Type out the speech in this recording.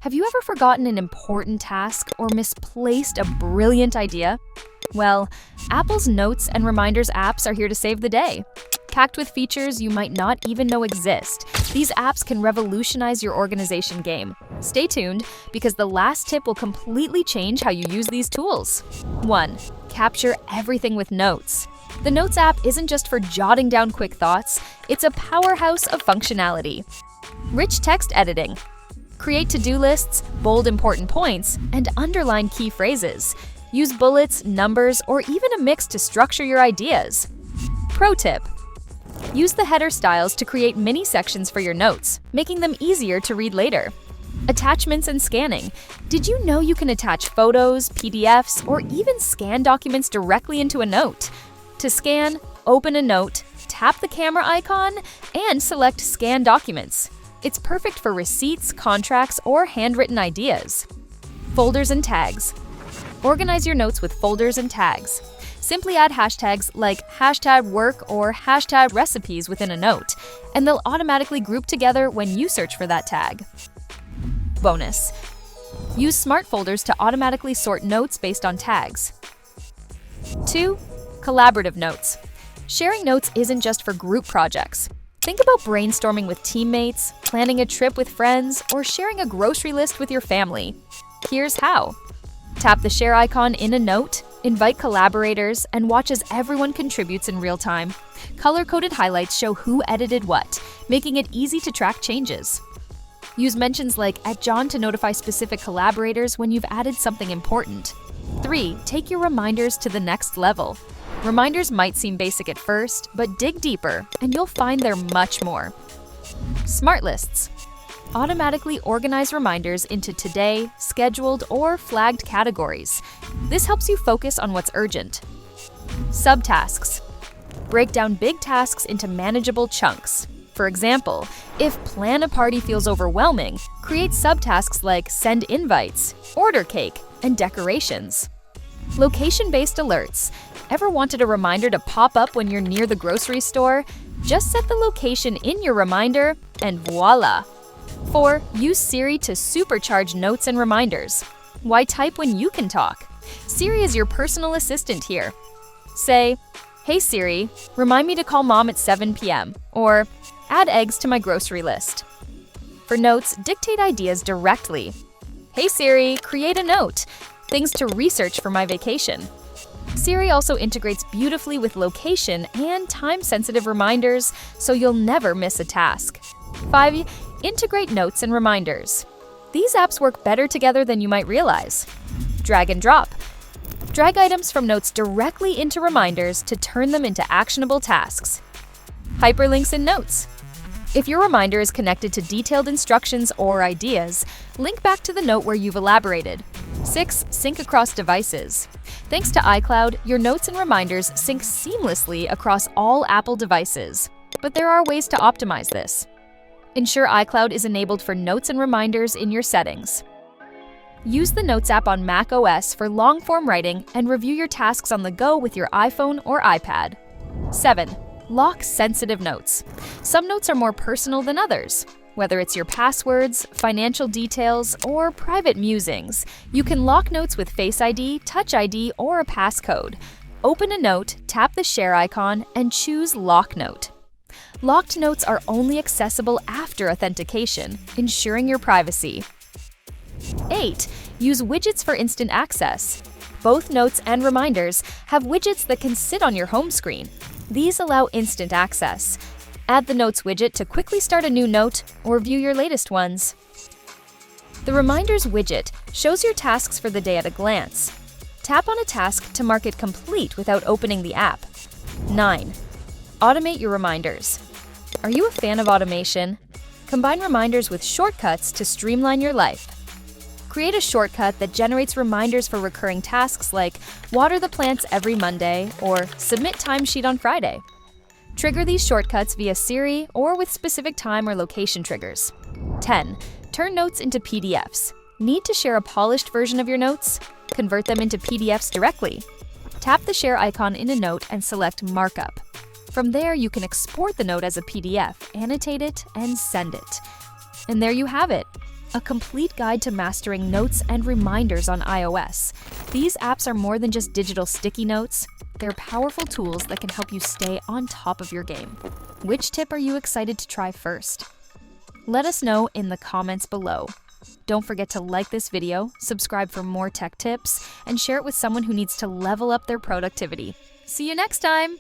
Have you ever forgotten an important task or misplaced a brilliant idea? Well, Apple's Notes and Reminders apps are here to save the day. Packed with features you might not even know exist, these apps can revolutionize your organization game. Stay tuned, because the last tip will completely change how you use these tools. 1. Capture everything with Notes. The Notes app isn't just for jotting down quick thoughts, it's a powerhouse of functionality. Rich text editing. Create to-do lists, bold important points, and underline key phrases. Use bullets, numbers, or even a mix to structure your ideas. Pro tip: use the header styles to create mini sections for your notes, making them easier to read later. Attachments and scanning. Did you know you can attach photos, PDFs, or even scan documents directly into a note? To scan, open a note, tap the camera icon, and select Scan Documents. It's perfect for receipts, contracts, or handwritten ideas. Folders and tags. Organize your notes with folders and tags. Simply add hashtags like #work or #recipes within a note, and they'll automatically group together when you search for that tag. Bonus: use smart folders to automatically sort notes based on tags. 2. Collaborative notes. Sharing notes isn't just for group projects. Think about brainstorming with teammates, planning a trip with friends, or sharing a grocery list with your family. Here's how. Tap the share icon in a note, invite collaborators, and watch as everyone contributes in real time. Color-coded highlights show who edited what, making it easy to track changes. Use mentions like @John to notify specific collaborators when you've added something important. 3. Take your reminders to the next level. Reminders might seem basic at first, but dig deeper, and you'll find they're much more. Smart lists. Automatically organize reminders into today, scheduled, or flagged categories. This helps you focus on what's urgent. Subtasks. Break down big tasks into manageable chunks. For example, if plan a party feels overwhelming, create subtasks like send invites, order cake, and decorations. Location-based alerts. Ever wanted a reminder to pop up when you're near the grocery store? Just set the location in your reminder, and voila! 4. Use Siri to supercharge notes and reminders. Why type when you can talk? Siri is your personal assistant here. Say, "Hey Siri, remind me to call mom at 7 p.m." or "Add eggs to my grocery list." For notes, dictate ideas directly. "Hey Siri, create a note. Things to research for my vacation." Siri also integrates beautifully with location and time-sensitive reminders, so you'll never miss a task. 5. Integrate notes and reminders. These apps work better together than you might realize. Drag and drop. Drag items from notes directly into reminders to turn them into actionable tasks. Hyperlinks in notes. If your reminder is connected to detailed instructions or ideas, link back to the note where you've elaborated. 6. Sync across devices. Thanks to iCloud, your notes and reminders sync seamlessly across all Apple devices. But there are ways to optimize this. Ensure iCloud is enabled for notes and reminders in your settings. Use the Notes app on Mac OS for long-form writing and review your tasks on the go with your iPhone or iPad. 7. Lock sensitive notes. Some notes are more personal than others. Whether it's your passwords, financial details, or private musings, you can lock notes with Face ID, Touch ID, or a passcode. Open a note, tap the share icon, and choose Lock Note. Locked notes are only accessible after authentication, ensuring your privacy. 8. Use widgets for instant access. Both notes and reminders have widgets that can sit on your home screen. These allow instant access. Add the Notes widget to quickly start a new note or view your latest ones. The Reminders widget shows your tasks for the day at a glance. Tap on a task to mark it complete without opening the app. 9. Automate your reminders. Are you a fan of automation? Combine reminders with shortcuts to streamline your life. Create a shortcut that generates reminders for recurring tasks like water the plants every Monday or submit timesheet on Friday. Trigger these shortcuts via Siri or with specific time or location triggers. 10. Turn notes into PDFs. Need to share a polished version of your notes? Convert them into PDFs directly. Tap the share icon in a note and select Markup. From there, you can export the note as a PDF, annotate it, and send it. And there you have it. A complete guide to mastering notes and reminders on iOS. These apps are more than just digital sticky notes. They're powerful tools that can help you stay on top of your game. Which tip are you excited to try first? Let us know in the comments below. Don't forget to like this video, subscribe for more tech tips, and share it with someone who needs to level up their productivity. See you next time!